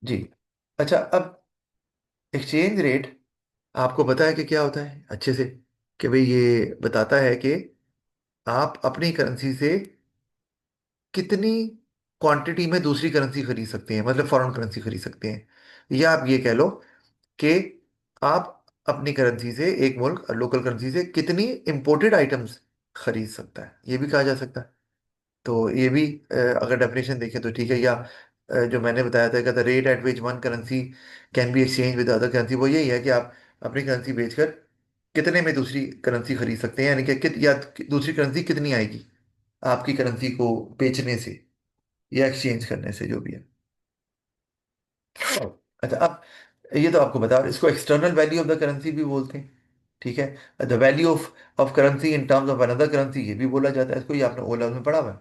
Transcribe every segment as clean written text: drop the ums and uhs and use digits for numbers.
जी। अच्छा, अब exchange rate आपको पता है कि क्या होता है अच्छे से? कि भाई ये बताता है कि आप अपनी करेंसी से कितनी क्वांटिटी में दूसरी करेंसी खरीद सकते हैं, मतलब फॉरेन करेंसी खरीद सकते हैं। या आप ये कह लो कि आप अपनी करेंसी से, एक मुल्क लोकल करेंसी से कितनी इंपोर्टेड आइटम्स खरीद सकता है, ये भी कहा जा सकता है। तो ये भी अगर डेफिनेशन देखें तो ठीक है। या जो मैंने बताया था कि the rate at which one currency can be exchange with other currency, वो यही है कि आप अपनी करेंसी बेचकर कितने में दूसरी करेंसी खरीद सकते हैं, यानी कि या दूसरी करेंसी कितनी आएगी आपकी करेंसी को बेचने से या एक्सचेंज करने से, जो भी है। अच्छा, अब ये तो आपको बता, इसको external value of the currency भी बोलते हैं। ठीक है, the value of of currency in terms of another currency, ये भी बोला जाता है। इसको ये आपने ओ लेवल में पढ़ा हुआ है,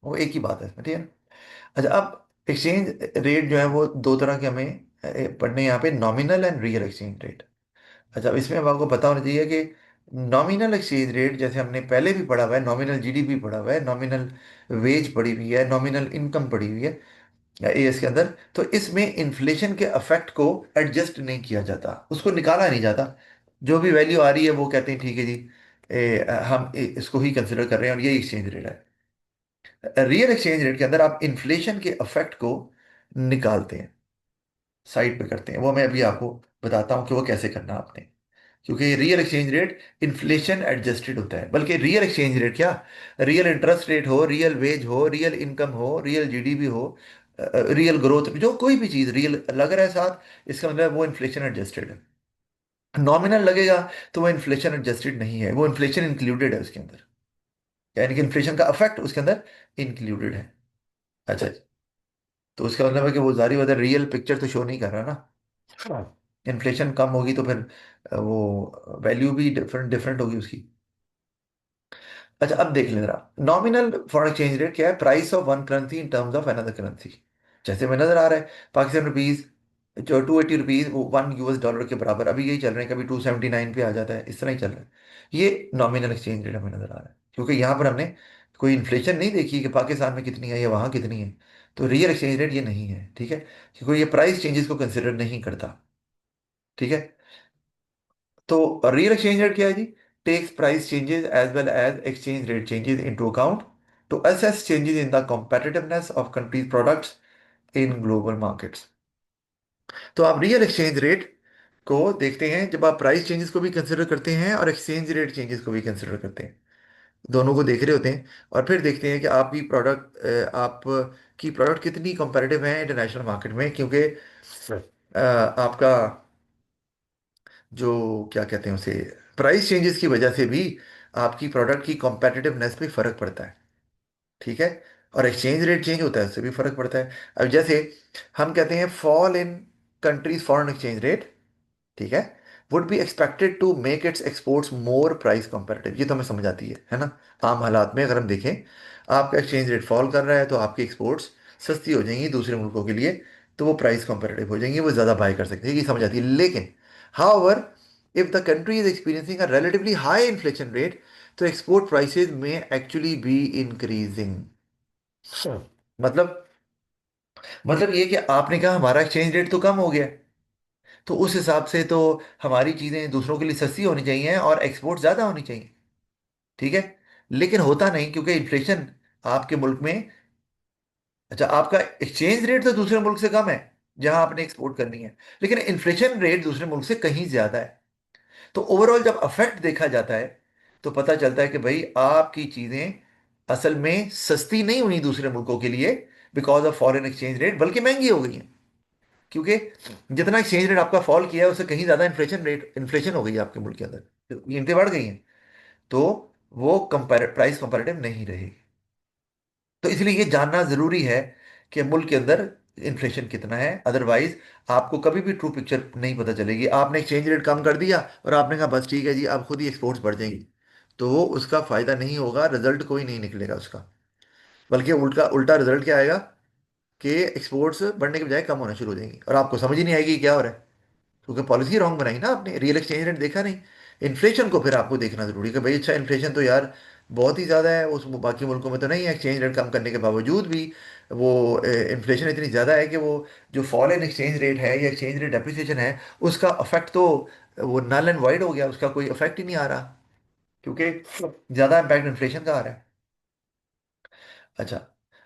वो एक ही बात है इसमें, ठीक है। अच्छा, अब एक्सचेंज रेट जो है वो दो तरह के हमें पढ़ने हैं यहाँ पे, nominal and real exchange rate. अच्छा, अब इसमें अब आपको पता होना चाहिए कि नॉमिनल एक्सचेंज रेट, जैसे हमने पहले भी पढ़ा हुआ है, नॉमिनल जीडीपी पढ़ा हुआ है, नॉमिनल वेज पढ़ी हुई है, नॉमिनल इनकम पढ़ी हुई है एएस के अंदर, तो इसमें इन्फ्लेशन के अफेक्ट को एडजस्ट नहीं किया जाता, उसको निकाला नहीं जाता। जो भी वैल्यू आ रही है वो कहते हैं ठीक है जी, हम इसको ही कंसिडर कर रहे हैं और ये एक्सचेंज रेट है। रियल एक्सचेंज रेट के अंदर आप इन्फ्लेशन के अफेक्ट को निकालते हैं, साइड पे करते हैं। वो मैं अभी आपको बताता हूँ कि वो कैसे करना है आपने। क्योंकि real exchange rate inflation adjusted होता है, बल्कि रियल एक्सचेंज रेट क्या, रियल इंटरेस्ट रेट हो, रियल वेज हो, रियल इनकम हो, रियल जीडीपी हो, रियल ग्रोथ, जो कोई भी चीज़ रियल लग रहा है साथ, इसका मतलब वो इन्फ्लेशन एडजस्टेड है। नॉमिनल लगेगा तो वो इन्फ्लेशन एडजस्टेड नहीं है, वो इन्फ्लेशन इंक्लूडेड है उसके अंदर, यानी कि इन्फ्लेशन का अफेक्ट उसके अंदर इंक्लूडेड है। अच्छा, तो उसका मतलब है कि वो जारी वजह रियल पिक्चर तो शो नहीं कर रहा ना। इन्फ्लेशन कम होगी तो फिर वो वैल्यू भी डिफरेंट डिफरेंट होगी उसकी। अच्छा, अब देख लें जरा, नॉमिनल फॉरेन एक्सचेंज रेट क्या है, price of one currency in terms of another currency. जैसे में नजर आ रहा है, पाकिस्तान रुपीज जो 280 रुपीज, वो वन यूएस डॉलर के बराबर अभी यही चल रहे हैं, कभी 279 पे आ जाता है, इस तरह ही चल रहा है। ये नॉमिनल एक्सचेंज रेट हमें नजर आ रहा है, क्योंकि यहाँ पर हमने कोई इन्फ्लेशन नहीं देखी कि पाकिस्तान में कितनी है या वहाँ कितनी है। तो रियल एक्सचेंज रेट ये नहीं है, ठीक है, क्योंकि ये प्राइस चेंजेस को कंसिडर नहीं करता। ठीक है, तो रियल एक्सचेंज रेट क्या है जी, takes price changes as well as exchange rate changes into account to assess changes in the competitiveness of countries products in global markets. तो आप रियल एक्सचेंज रेट को देखते हैं जब आप प्राइस चेंजेस को भी कंसिडर करते हैं और एक्सचेंज रेट चेंजेस को भी कंसिडर करते हैं, दोनों को देख रहे होते हैं। और फिर देखते हैं कि आपकी प्रोडक्ट, आप की प्रोडक्ट कितनी कंपेरेटिव है इंटरनेशनल मार्केट में, क्योंकि आपका जो क्या कहते हैं उसे, प्राइस चेंजेस की वजह से भी आपकी प्रोडक्ट की कॉम्पिटिटिवनेस पे फर्क पड़ता है। ठीक है, और एक्सचेंज रेट चेंज होता है, उससे भी फर्क पड़ता है। अब जैसे हम कहते हैं fall in countries foreign exchange rate, ठीक है, would be expected to make its exports more price competitive, ये तो हमें समझ आती है ना। आम हालात में अगर हम देखें, आपका एक्सचेंज रेट फॉल कर रहा है तो आपकी एक्सपोर्ट्स सस्ती हो जाएंगी दूसरे मुल्कों के लिए, तो वो प्राइस कॉम्पेटिटिव हो जाएंगी, वो ज़्यादा बाय कर सकते हैं, ये समझ आती है। लेकिन however, if the country is experiencing a relatively high inflation rate, तो एक्सपोर्ट प्राइसेस में एक्चुअली बी इंक्रीजिंग। मतलब मतलब ये कि आपने कहा हमारा एक्सचेंज रेट तो कम हो गया, तो उस हिसाब से तो हमारी चीज़ें दूसरों के लिए सस्ती होनी चाहिए और एक्सपोर्ट ज़्यादा होनी चाहिए। ठीक है, लेकिन होता नहीं, क्योंकि इन्फ्लेशन आपके मुल्क में, अच्छा, आपका एक्सचेंज रेट तो दूसरे मुल्क से कम है जहां आपने एक्सपोर्ट करनी है, लेकिन इन्फ्लेशन रेट दूसरे मुल्क से कहीं ज़्यादा है। तो ओवरऑल जब अफेक्ट देखा जाता है तो पता चलता है कि भाई आपकी चीज़ें असल में सस्ती नहीं हुई दूसरे मुल्कों के लिए because of foreign exchange rate, बल्कि महंगी हो गई हैं। क्योंकि जितना एक्सचेंज रेट आपका फॉल किया है उससे कहीं ज़्यादा इन्फ्लेशन हो गई है आपके मुल्क के अंदर, कीमतें बढ़ गई हैं। तो वो कंपेयर प्राइस कंपेरेटिव नहीं रहेगी। तो इसलिए ये जानना ज़रूरी है कि मुल्क के अंदर इन्फ्लेशन कितना है, अदरवाइज आपको कभी भी ट्रू पिक्चर नहीं पता चलेगी। आपने एक्सचेंज रेट कम कर दिया और आपने कहा बस ठीक है जी अब खुद ही एक्सपोर्ट्स बढ़ जाएंगी, तो वो उसका फ़ायदा नहीं होगा, रिजल्ट कोई नहीं निकलेगा उसका। बल्कि उल्टा उल्टा रिजल्ट क्या आएगा कि एक्सपोर्ट्स बढ़ने के बजाय कम होना शुरू हो जाएंगी और आपको समझ ही नहीं आएगी कि क्या हो रहा है, क्योंकि पॉलिसी रॉन्ग बनाई ना आपने, रियल एक्सचेंज रेट देखा नहीं। इन्फ्लेशन को फिर आपको देखना जरूरी है कि भाई अच्छा, इन्फ्लेशन तो यार बहुत ही ज़्यादा है, उस बाकी मुल्कों में तो नहीं है। एक्सचेंज रेट कम करने के बावजूद भी वो इन्फ्लेशन इतनी ज़्यादा है कि वो जो फॉल इन एक्सचेंज रेट है या एक्सचेंज रेट डेप्रिसिएशन है, उसका अफेक्ट तो वो नल एंड वाइड हो गया, उसका कोई इफेक्ट ही नहीं आ रहा, क्योंकि ज़्यादा इम्पैक्ट इन्फ्लेशन का आ रहा है। अच्छा,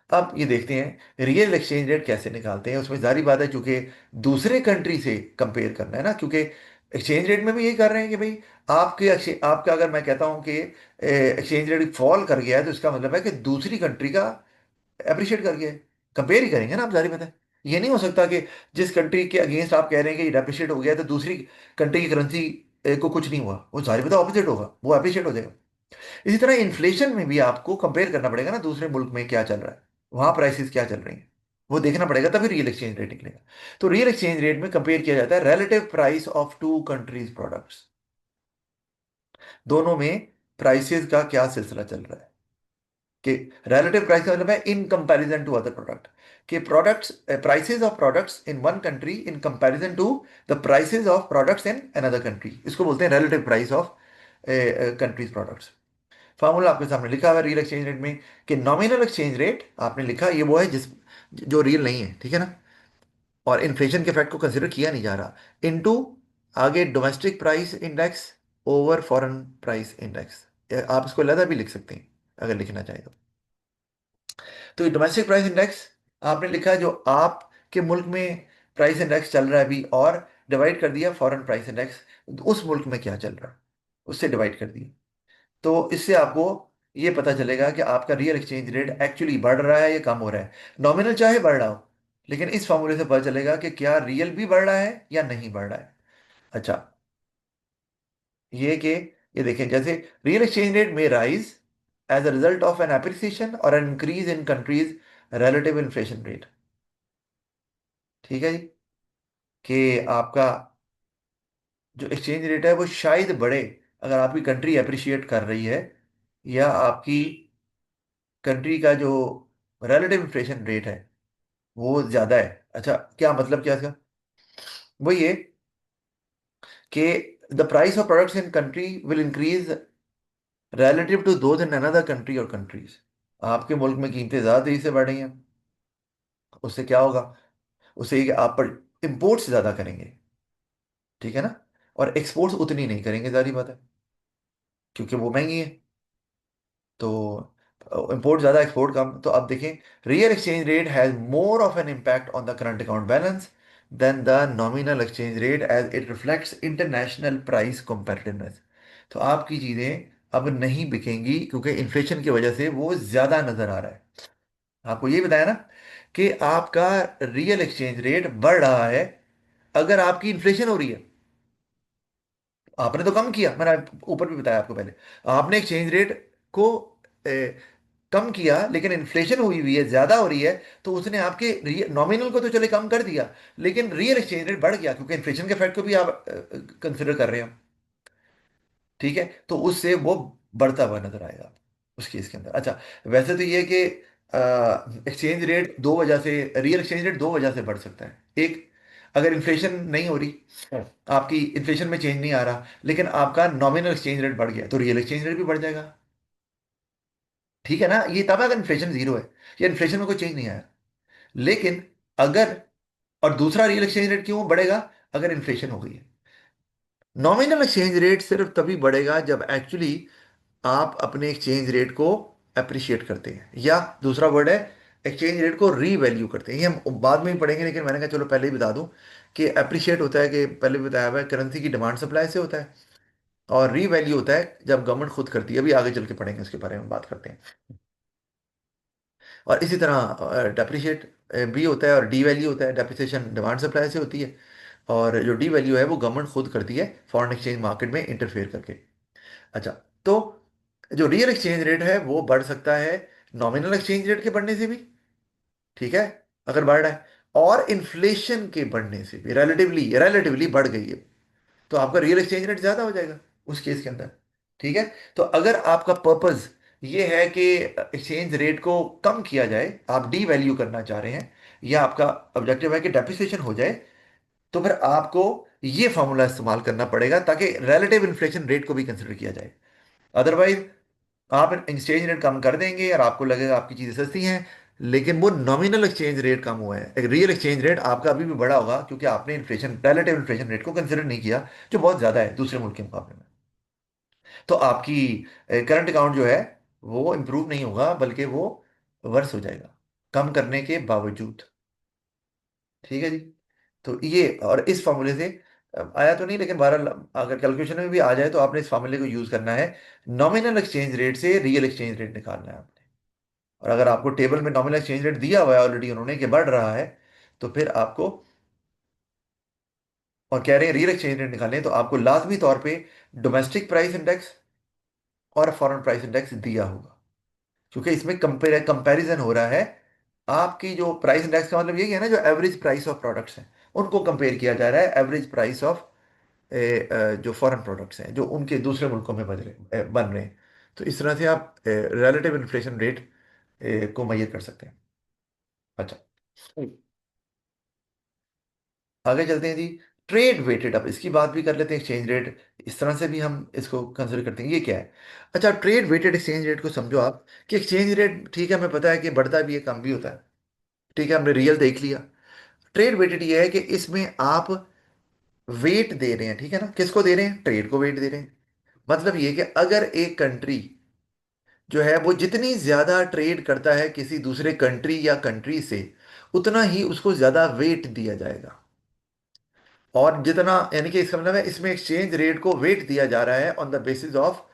अब ये देखते हैं रियल एक्सचेंज रेट कैसे निकालते हैं। उसमें जारी बात है, चूंकि दूसरे कंट्री से कंपेयर करना है ना, क्योंकि एक्सचेंज रेट में भी यही कर रहे हैं कि भाई आपका अगर मैं कहता हूं कि एक्सचेंज रेट फॉल कर गया है, तो इसका मतलब है कि दूसरी कंट्री का अप्रिशिएट कर गया है। कंपेयर ही करेंगे ना आप, जारी बात है। ये नहीं हो सकता कि जिस कंट्री के अगेंस्ट आप कह रहे हैं कि अप्रिशिएट हो गया है, तो दूसरी कंट्री की करेंसी को कुछ नहीं हुआ, वो जारी बात ऑपोजिट होगा, वो अप्रिशिएट हो जाएगा। इसी तरह इन्फ्लेशन में भी आपको कंपेयर करना पड़ेगा ना, दूसरे मुल्क में क्या चल रहा है, वहां प्राइसेस क्या चल रही हैं, वो देखना पड़ेगा, तभी रियल एक्सचेंज रेट निकलेगा। तो रियल एक्सचेंज रेट में कंपेयर किया जाता है relative price of two countries products, दोनों में प्राइसेस का क्या सिलसिला चल रहा है। कि रिलेटिव प्राइस का मतलब है in comparison to other product, कि products prices of products in one country in comparison to the prices of products in another country, इसको बोलते हैं relative price of countries products. Formula आपके सामने लिखा हुआ है रियल एक्सचेंज रेट में, कि नॉमिनल एक्सचेंज रेट आपने लिखा, ये वो है जिस जो रियल नहीं है, ठीक है ना, और इन्फ्लेशन के फैक्ट को कंसिडर किया नहीं जा रहा, इनटू आगे domestic price index over foreign price index. आप इसको अलग भी लिख सकते हैं अगर लिखना चाहें तो डोमेस्टिक प्राइस इंडेक्स आपने लिखा जो आपके मुल्क में प्राइस इंडेक्स चल रहा है अभी, और डिवाइड कर दिया फॉरेन प्राइस इंडेक्स, उस मुल्क में क्या चल रहा है उससे डिवाइड कर दिया। तो इससे आपको ये पता चलेगा कि आपका रियल एक्सचेंज रेट एक्चुअली बढ़ रहा है या कम हो रहा है। नॉमिनल चाहे बढ़ रहा हो, लेकिन इस फॉर्मूले से पता चलेगा कि क्या रियल भी बढ़ रहा है या नहीं बढ़ रहा है। अच्छा, ये कि ये देखें, जैसे रियल एक्सचेंज रेट में rise as a result of an appreciation और an increase in countries relative inflation rate. ठीक है जी, कि आपका जो एक्सचेंज रेट है वो शायद बढ़े अगर आपकी कंट्री अप्रिशिएट कर रही है, या आपकी कंट्री का जो रिलेटिव इन्फ्लेशन रेट है वो ज्यादा है। अच्छा, क्या मतलब क्या इसका, वो ये कि the price of products in country will increase relative to those in another country और कंट्रीज। आपके मुल्क में कीमतें ज्यादा तेजी से बढ़ रही हैं, उससे क्या होगा, उससे ये कि आप पर इंपोर्ट्स ज्यादा करेंगे, ठीक है ना, और एक्सपोर्ट्स उतनी नहीं करेंगे, जारी बात है, क्योंकि वो महंगी है। तो इंपोर्ट ज़्यादा एक्सपोर्ट कम, तो अब देखें real exchange rate has more of an impact on the current account balance than the nominal exchange rate as it reflects international price competitiveness. तो आपकी चीज़ें अब नहीं बिकेंगी क्योंकि इन्फ्लेशन की वजह से वो ज़्यादा नज़र आ रहा है। आपको ये बताया ना कि आपका रियल एक्सचेंज रेट बढ़ रहा है अगर आपकी इन्फ्लेशन हो रही है। आपने तो कम किया, मैंने ऊपर भी बताया आपको पहले, आपने एक्सचेंज रेट को कम किया, लेकिन इन्फ्लेशन हुई हुई है, ज्यादा हो रही है, तो उसने आपके नॉमिनल को तो चले कम कर दिया, लेकिन रियल एक्सचेंज रेट बढ़ गया क्योंकि इन्फ्लेशन के फैक्ट को भी आप कंसिडर कर रहे हो। ठीक है, तो उससे वो बढ़ता हुआ नजर आएगा उस केस के अंदर। अच्छा, वैसे तो ये है कि एक्सचेंज रेट दो वजह से, रियल एक्सचेंज रेट दो वजह से बढ़ सकता है। एक, अगर इन्फ्लेशन नहीं हो रही, आपकी इन्फ्लेशन में चेंज नहीं आ रहा, लेकिन आपका नॉमिनल एक्सचेंज रेट बढ़ गया, तो रियल एक्सचेंज रेट भी बढ़ जाएगा। ठीक है ना, ये तब है अगर इन्फ्लेशन जीरो है या इन्फ्लेशन में कोई चेंज नहीं आया। लेकिन अगर, और दूसरा, रियल एक्सचेंज रेट क्यों बढ़ेगा अगर इन्फ्लेशन हो गई है। नॉमिनल एक्सचेंज रेट सिर्फ तभी बढ़ेगा जब एक्चुअली आप अपने एक्सचेंज रेट को अप्रिशिएट करते हैं, या दूसरा वर्ड है एक्सचेंज रेट को रीवैल्यू करते हैं। ये हम बाद में ही पढ़ेंगे, लेकिन मैंने कहा चलो पहले ही बता दूं कि अप्रिशिएट होता है, कि पहले भी बताया हुआ है, करेंसी की डिमांड सप्लाई से होता है, और रीवैल्यू होता है जब गवर्नमेंट खुद करती है। अभी आगे चल के पढ़ेंगे, उसके बारे में बात करते हैं। और इसी तरह डेप्रिशिएट भी होता है, और डी वैल्यू होता है। डेप्रिसिएशन डिमांड सप्लाई से होती है, और जो डी वैल्यू है वो गवर्नमेंट खुद करती है फॉरेन एक्सचेंज मार्केट में इंटरफेयर करके। अच्छा, तो जो रियल एक्सचेंज रेट है वो बढ़ सकता है नॉमिनल एक्सचेंज रेट के बढ़ने से भी, ठीक है, अगर बढ़ रहा है, और इन्फ्लेशन के बढ़ने से भी रिलेटिवली रिलेटिवली बढ़ गई है, तो आपका रियल एक्सचेंज रेट ज्यादा हो जाएगा उस केस के अंदर। ठीक है, तो अगर आपका पर्पस ये है कि एक्सचेंज रेट को कम किया जाए, आप डी वैल्यू करना चाह रहे हैं, या आपका ऑब्जेक्टिव है कि डेप्रिसिएशन हो जाए, तो फिर आपको ये फॉर्मूला इस्तेमाल करना पड़ेगा ताकि रिलेटिव इन्फ्लेशन रेट को भी कंसिडर किया जाए। अदरवाइज आप एक्सचेंज रेट कम कर देंगे और आपको लगेगा आपकी चीज़ें सस्ती हैं, लेकिन वो नॉमिनल एक्सचेंज रेट कम हुआ है, एक रियल एक्सचेंज रेट आपका अभी भी बढ़ा होगा, क्योंकि आपने इन्फ्लेशन, रिलेटिव इन्फ्लेशन रेट को कंसिडर नहीं किया, जो बहुत ज़्यादा है दूसरे मुल्क के मुकाबले में। तो आपकी करंट अकाउंट जो है वो इम्प्रूव नहीं होगा, बल्कि वो वर्स हो जाएगा कम करने के बावजूद। ठीक है जी। तो ये, और इस फॉर्मूले से आया तो नहीं, लेकिन बहरहाल अगर कैलकुलेशन में भी आ जाए तो आपने इस फॉर्मूले को यूज करना है, नॉमिनल एक्सचेंज रेट से रियल एक्सचेंज रेट निकालना है आपने। और अगर आपको टेबल में नॉमिनल एक्सचेंज रेट दिया हुआ है ऑलरेडी उन्होंने कि बढ़ रहा है, तो फिर आपको, और कह रहे हैं रियल एक्सचेंज रेट निकालें, तो आपको लाजमी तौर पे डोमेस्टिक प्राइस इंडेक्स और फॉरेन प्राइस इंडेक्स दिया होगा, क्योंकि इसमें कंपैरिजन हो रहा है। आपकी जो प्राइस इंडेक्स का मतलब यही है ना, जो एवरेज प्राइस ऑफ प्रोडक्ट्स हैं उनको कंपेयर किया जा रहा है एवरेज प्राइस ऑफ जो फॉरेन प्रोडक्ट्स हैं जो उनके दूसरे मुल्कों में बन रहे हैं। तो इस तरह से आप रिलेटिव इन्फ्लेशन रेट को मैयर कर सकते हैं। अच्छा, आगे चलते हैं जी। ट्रेड वेटेड, अब इसकी बात भी कर लेते हैं, एक्सचेंज रेट इस तरह से भी हम इसको कंसिडर करते हैं, ये क्या है। अच्छा, ट्रेड वेटेड एक्सचेंज रेट को समझो आप कि एक्सचेंज रेट, ठीक है, हमें पता है कि बढ़ता भी है कम भी होता है, ठीक है, हमने रियल देख लिया। ट्रेड वेटेड ये है कि इसमें आप वेट दे रहे हैं, ठीक है ना, किसको दे रहे हैं, ट्रेड को वेट दे रहे हैं। मतलब ये कि अगर एक कंट्री जो है वो जितनी ज्यादा ट्रेड करता है किसी दूसरे कंट्री या कंट्री से, उतना ही उसको ज्यादा वेट दिया जाएगा। और जितना, यानी कि इसका मतलब है इसमें एक्सचेंज रेट को वेट दिया जा रहा है on the basis of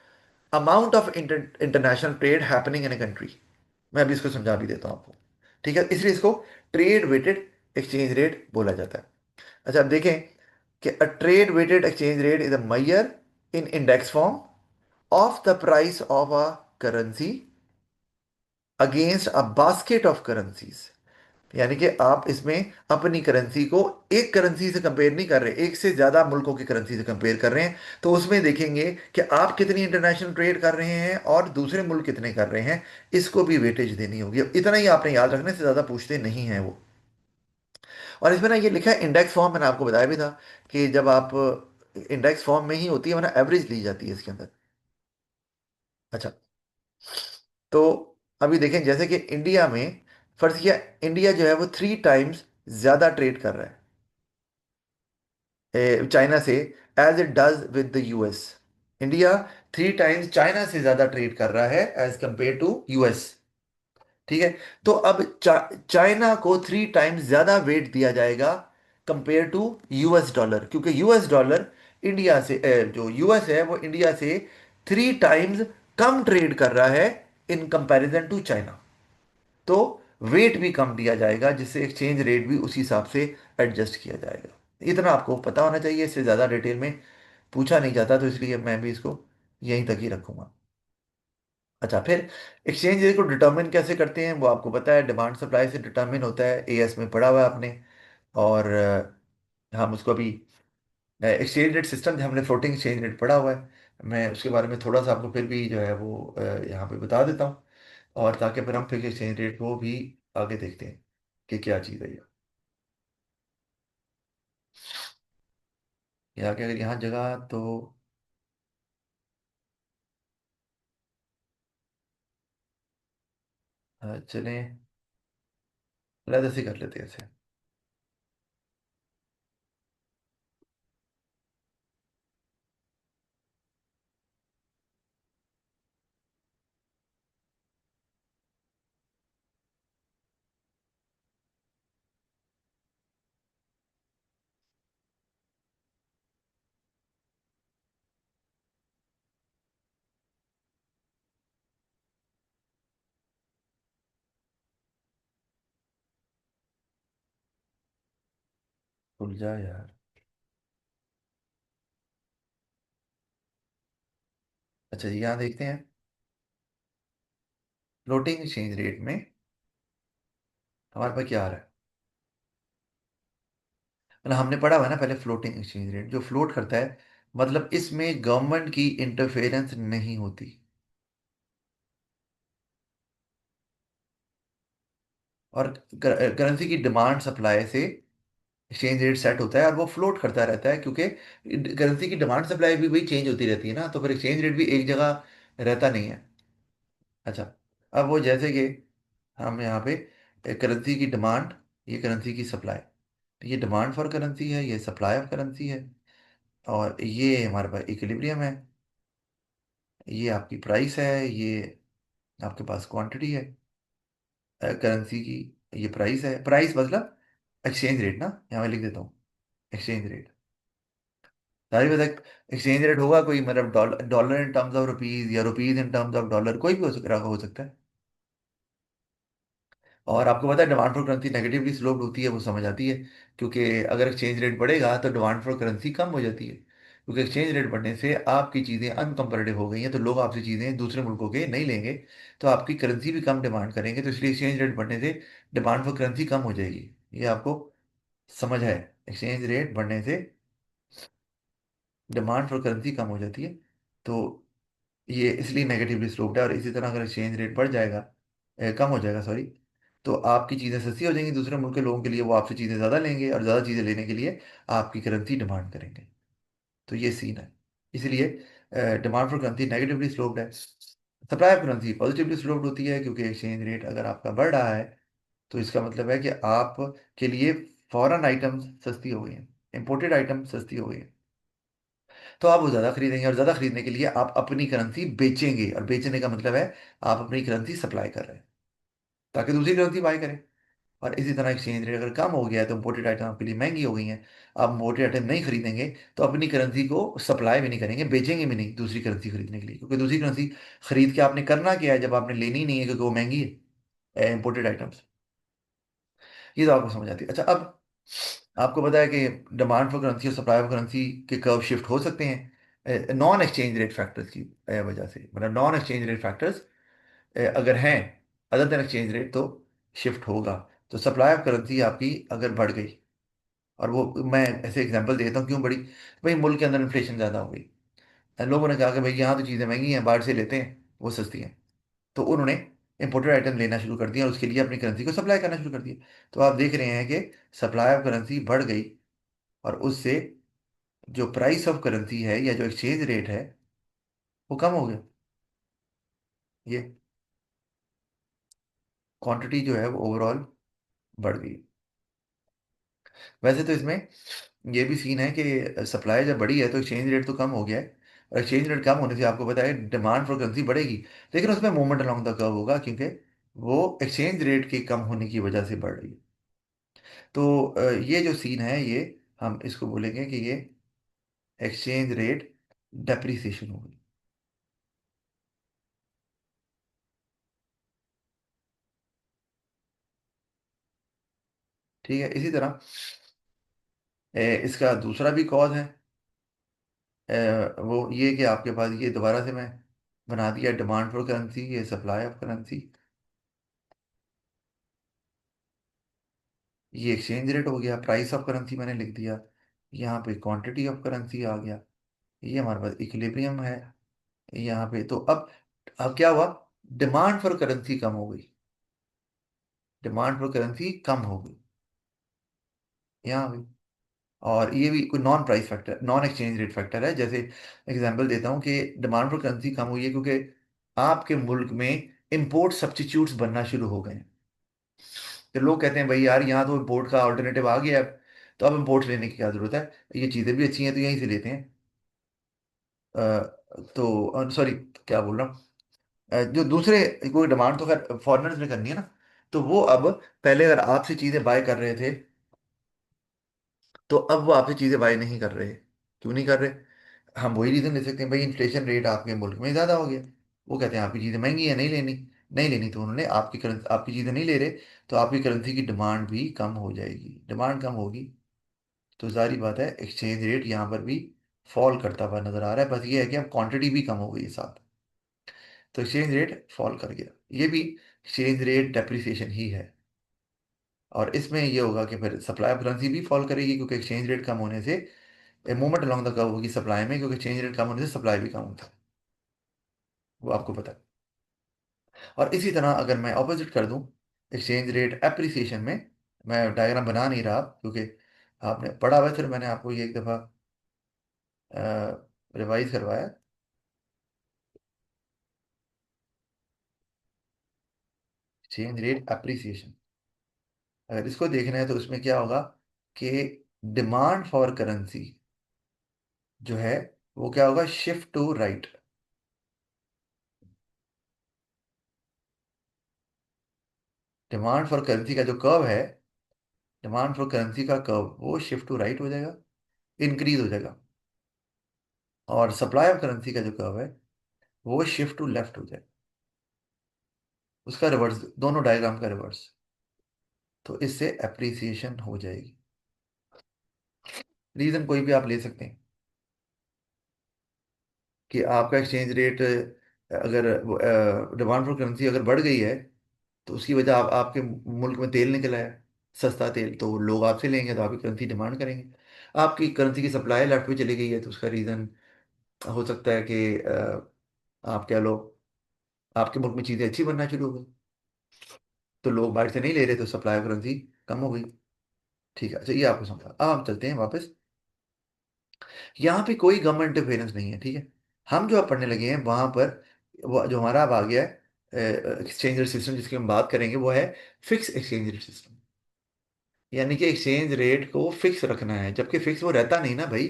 amount of international trade happening in a country. मैं अभी इसको समझा भी देता हूं आपको, ठीक है, इसलिए इसको ट्रेड वेटेड एक्सचेंज रेट बोला जाता है। अच्छा, अब देखें कि a trade weighted exchange rate is a measure in index form of the price of a currency against a basket of currencies. यानी कि आप इसमें अपनी करेंसी को एक करेंसी से कंपेयर नहीं कर रहे, एक से ज्यादा मुल्कों की करेंसी से कंपेयर कर रहे हैं। तो उसमें देखेंगे कि आप कितनी इंटरनेशनल ट्रेड कर रहे हैं और दूसरे मुल्क कितने कर रहे हैं, इसको भी वेटेज देनी होगी। अब इतना ही आपने याद रखने से ज्यादा पूछते नहीं हैं वो। और इसमें ना ये लिखा है इंडेक्स फॉर्म, मैंने आपको बताया भी था कि जब आप इंडेक्स फॉर्म में ही होती है, वरना एवरेज ली जाती है इसके अंदर। अच्छा, तो अभी देखें जैसे कि इंडिया में, फर्ज किया इंडिया जो है वो 3 टाइम्स ज्यादा ट्रेड कर रहा है चाइना से, as it does with the US. India 3 times China से ज्यादा ट्रेड कर रहा है एज कंपेयर टू यूएस। ठीक है। तो अब चाइना को 3 टाइम्स ज्यादा वेट दिया जाएगा कंपेयर टू यूएस डॉलर, क्योंकि यूएस डॉलर इंडिया से जो यूएस है वो इंडिया से 3 टाइम्स कम ट्रेड कर रहा है इन कंपैरिजन टू चाइना। तो वेट भी कम दिया जाएगा, जिससे एक्सचेंज रेट भी उसी हिसाब से एडजस्ट किया जाएगा। इतना आपको पता होना चाहिए, इससे ज़्यादा डिटेल में पूछा नहीं जाता, तो इसलिए मैं भी इसको यहीं तक ही रखूंगा। अच्छा, फिर एक्सचेंज रेट को डिटरमिन कैसे करते हैं वो आपको पता है, डिमांड सप्लाई से डिटरमिन होता है, एएस में पढ़ा हुआ है आपने। और हम उसको अभी एक्सचेंज रेट सिस्टम, हमने फ्लोटिंग एक्सचेंज रेट पढ़ा हुआ है। मैं उसके बारे में थोड़ा सा आपको फिर भी जो है वो यहाँ पे बता देता हूँ, और ताकि फिर हम फिर एक्सचेंज रेट को भी आगे देखते हैं कि क्या चीज़ है ये। यहाँ के अगर यहाँ जगह तो चलें, अलग से कर लेते हैं इसे। भूल जा यार। अच्छा जी, यहाँ देखते हैं फ्लोटिंग एक्सचेंज रेट में हमारे पास क्या आ रहा है। मतलब हमने पढ़ा हुआ है ना पहले, फ्लोटिंग एक्सचेंज रेट जो फ्लोट करता है, मतलब इसमें गवर्नमेंट की इंटरफेरेंस नहीं होती। और करेंसी की डिमांड सप्लाई से एक्सचेंज रेट सेट होता है, और वो फ्लोट करता रहता है, क्योंकि करेंसी की डिमांड सप्लाई भी वही चेंज होती रहती है ना, तो फिर एक्सचेंज रेट भी एक जगह रहता नहीं है। अच्छा, अब वो जैसे कि हम यहाँ पे करेंसी की डिमांड, ये करेंसी की सप्लाई, तो ये डिमांड फॉर करेंसी है, ये सप्लाई ऑफ करेंसी है, और ये हमारे पास इक्विलिब्रियम है, ये आपकी प्राइस है, ये आपके पास क्वांटिटी है करेंसी की, ये प्राइस है, प्राइस मतलब एक्सचेंज रेट ना, यहाँ मैं लिख देता हूँ एक्सचेंज रेट। सारी बता, एक्सचेंज रेट होगा कोई, मतलब dollar, dollar in terms of rupees या rupees in terms of dollar, कोई भी हो सकता है। और आपको पता है demand for currency negatively sloped होती है, वो समझ आती है, क्योंकि अगर एक्सचेंज रेट बढ़ेगा तो डिमांड फॉर करेंसी कम हो जाती है, क्योंकि एक्सचेंज रेट बढ़ने से आपकी चीज़ें अनकम्पेटिटिव हो गई हैं, तो लोग आपसे चीज़ें दूसरे मुल्कों के नहीं लेंगे, तो आपकी करेंसी भी कम डिमांड करेंगे, तो इसलिए एक्सचेंज रेट बढ़ने से डिमांड फॉर करेंसी कम हो जाएगी। ये आपको समझ है, एक्सचेंज रेट बढ़ने से डिमांड फॉर करेंसी कम हो जाती है, तो ये इसलिए नेगेटिवली स्लोप्ड है। और इसी तरह अगर एक्सचेंज रेट बढ़ जाएगा, कम हो जाएगा सॉरी, तो आपकी चीज़ें सस्ती हो जाएंगी, दूसरे मुल्क के लोगों के लिए वो आपसे चीज़ें ज़्यादा लेंगे, और ज़्यादा चीज़ें लेने के लिए आपकी करेंसी डिमांड करेंगे। तो ये सीन है, इसलिए demand for currency negatively sloped है। Supply of currency positively sloped होती है, क्योंकि एक्सचेंज रेट अगर आपका बढ़ रहा है तो इसका मतलब है कि आप के लिए फॉरेन आइटम्स सस्ती हो गई हैं, इंपोर्टेड आइटम सस्ती हो गई हैं, तो आप वो ज़्यादा खरीदेंगे, और ज़्यादा खरीदने के लिए आप अपनी करेंसी बेचेंगे, और बेचने का मतलब है आप अपनी करेंसी सप्लाई कर रहे हैं ताकि दूसरी करेंसी बाय करें। और इसी तरह एक्सचेंज रेट अगर कम हो गया है तो इंपोर्टेड आइटम आपके लिए महंगी हो गई हैं, आप इंपोर्टेड आइटम नहीं खरीदेंगे, तो अपनी करेंसी को सप्लाई भी नहीं करेंगे, बेचेंगे भी नहीं दूसरी करेंसी खरीदने के लिए, क्योंकि दूसरी करेंसी खरीद के आपने करना क्या है जब आपने लेनी ही नहीं है, क्योंकि वो महंगी है इंपोर्टेड आइटम्स। ये तो आपको समझ आती है। अच्छा, अब आपको पता है कि डिमांड फॉर करेंसी और सप्लाई ऑफ करेंसी के कर्व शिफ्ट हो सकते हैं नॉन एक्सचेंज रेट फैक्टर्स की वजह से, मतलब नॉन एक्सचेंज रेट फैक्टर्स अगर हैं अदर देन एक्सचेंज रेट, तो शिफ्ट होगा। तो सप्लाई ऑफ करेंसी आपकी अगर बढ़ गई, और वो मैं ऐसे एग्जांपल देता हूँ क्यों बढ़ी, भाई मुल्क के अंदर इन्फ्लेशन ज़्यादा हो गई, लोगों ने कहा कि भाई यहाँ तो चीज़ें महंगी हैं, बाहर से लेते हैं वो सस्ती हैं, तो उन्होंने इंपोर्टेड आइटम लेना शुरू कर दिया और उसके लिए अपनी करेंसी को सप्लाई करना शुरू कर दिया। तो आप देख रहे हैं कि सप्लाई ऑफ करेंसी बढ़ गई, और उससे जो प्राइस ऑफ करेंसी है या जो एक्सचेंज रेट है वो कम हो गया। ये क्वांटिटी जो है वो ओवरऑल बढ़ गई। वैसे तो इसमें ये भी सीन है कि सप्लाई जब बढ़ी है तो एक्सचेंज रेट तो कम हो गया है, और एक्सचेंज रेट कम होने से आपको पता है डिमांड फॉर करेंसी बढ़ेगी, लेकिन उसमें मूवमेंट अलॉन्ग द कर्व होगा, क्योंकि वो एक्सचेंज रेट के कम होने की वजह से बढ़ रही है। तो ये जो सीन है, ये हम इसको बोलेंगे कि ये एक्सचेंज रेट डेप्रिसिएशन हो गई। ठीक है, इसी तरह इसका दूसरा भी कॉज है, वो ये कि आपके पास ये दोबारा से मैं बना दिया डिमांड फॉर करेंसी, ये सप्लाई ऑफ करेंसी, ये एक्सचेंज रेट हो गया, प्राइस ऑफ करेंसी मैंने लिख दिया, यहाँ पे क्वांटिटी ऑफ करेंसी आ गया, ये हमारे पास इक्विलिब्रियम है यहाँ पे। तो अब क्या हुआ, डिमांड फॉर करेंसी कम हो गई, डिमांड फॉर करेंसी कम हो गई यहाँ पे। और ये भी कोई non price factor, non exchange rate factor है। जैसे एग्जांपल देता हूँ कि डिमांड फॉर करेंसी कम हुई है क्योंकि आपके मुल्क में इंपोर्ट सब्स्टिट्यूट्स बनना शुरू हो गए हैं, तो लोग कहते हैं भाई यार यहाँ तो इंपोर्ट का ऑल्टरनेटिव आ गया है, तो अब इंपोर्ट लेने की क्या जरूरत है, ये चीज़ें भी अच्छी हैं तो यहीं से लेते हैं। तो सॉरी, क्या बोल रहा हूँ, जो दूसरे, कोई डिमांड तो खैर फॉरेनर्स ने करनी है ना, तो वो अब, पहले अगर आपसे चीज़ें बाय कर रहे थे, तो अब वो आपसे चीज़ें बाय नहीं कर रहे। क्यों नहीं कर रहे, हम वही रीज़न ले सकते हैं, भाई इन्फ्लेशन रेट आपके मुल्क में ज़्यादा हो गया, वो कहते हैं आपकी चीज़ें महंगी है, नहीं लेनी, नहीं लेनी, तो उन्होंने आपकी करेंसी, आपकी चीज़ें नहीं ले रहे, तो आपकी करेंसी की डिमांड भी कम हो जाएगी, डिमांड कम होगी, तो जारी बात है एक्सचेंज रेट यहाँ पर भी फॉल करता हुआ नजर आ रहा है। बस ये है कि अब क्वांटिटी भी कम हो गई है साथ, तो एक्सचेंज रेट फॉल कर गया, ये भी एक्सचेंज रेट डेप्रिसिएशन ही है। और इसमें ये होगा कि फिर सप्लाई ऑफ करेंसी भी फॉल करेगी, क्योंकि एक्सचेंज रेट कम होने से मूवमेंट अलॉन्ग द कर्व होगी सप्लाई में, क्योंकि एक्सचेंज रेट कम होने से सप्लाई भी कम होता है, वो आपको पता है। और इसी तरह अगर मैं ऑपोजिट कर दूं एक्सचेंज रेट एप्रिसिएशन में, मैं डायग्राम बना नहीं रहा क्योंकि आपने पढ़ा हुआ है, फिर मैंने आपको ये एक दफ़ा रिवाइज करवाया। चेंज रेट अप्रिसिएशन, अगर इसको देखना है तो उसमें क्या होगा कि डिमांड फॉर करेंसी जो है वो क्या होगा, shift to right. Demand for currency का जो कर्व है, डिमांड फॉर करेंसी का कर्व वो शिफ्ट टू राइट हो जाएगा, इंक्रीज हो जाएगा। और सप्लाई ऑफ करेंसी का जो कर्व है वो शिफ्ट टू लेफ्ट हो जाएगा, उसका रिवर्स, दोनों डायग्राम का रिवर्स। तो इससे अप्रिसिएशन हो जाएगी। रीजन कोई भी आप ले सकते हैं कि आपका एक्सचेंज रेट अगर डिमांड फॉर करेंसी अगर बढ़ गई है तो उसकी वजह आपके मुल्क में तेल निकला है, सस्ता तेल, तो लोग आपसे लेंगे तो आपकी करेंसी डिमांड करेंगे। आपकी करेंसी की सप्लाई लेफ्ट पे चली गई है तो उसका रीज़न हो सकता है कि आप कह लो आपके मुल्क में चीज़ें अच्छी बनना शुरू हो गई, तो लोग बाहर से नहीं ले रहे तो सप्लाई ऑफ करेंसी कम हो गई। ठीक है, अच्छा ये आपको समझा। अब हम चलते हैं वापस। यहाँ पे कोई गवर्नमेंट इंटरफेरेंस नहीं है, ठीक है। हम जो अब पढ़ने लगे हैं वहां पर वो जो हमारा अब आ गया है एक्सचेंज रेट सिस्टम जिसकी हम बात करेंगे वो है फिक्स एक्सचेंज रेट सिस्टम। यानी कि एक्सचेंज रेट को फिक्स रखना है, जबकि फिक्स वो रहता नहीं ना भाई।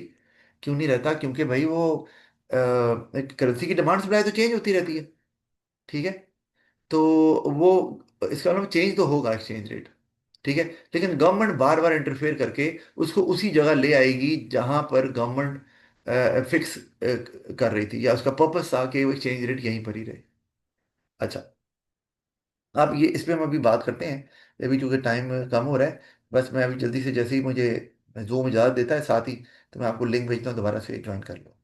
क्यों नहीं रहता? क्योंकि भाई वो करेंसी की डिमांड सप्लाई तो चेंज होती रहती है, ठीक है। तो वो इसका मतलब चेंज तो होगा एक्सचेंज रेट, ठीक है। लेकिन गवर्नमेंट बार बार इंटरफेयर करके उसको उसी जगह ले आएगी जहां पर गवर्नमेंट फिक्स कर रही थी, या उसका पर्पस था कि वो एक्सचेंज रेट यहीं पर ही रहे। अच्छा, अब ये इस पे हम अभी बात करते हैं, अभी चूंकि टाइम कम हो रहा है। बस मैं अभी जल्दी से, जैसे ही मुझे जूम इजाज़त देता है साथ ही, तो मैं आपको लिंक भेजता हूँ, दोबारा से ज्वाइन कर लो।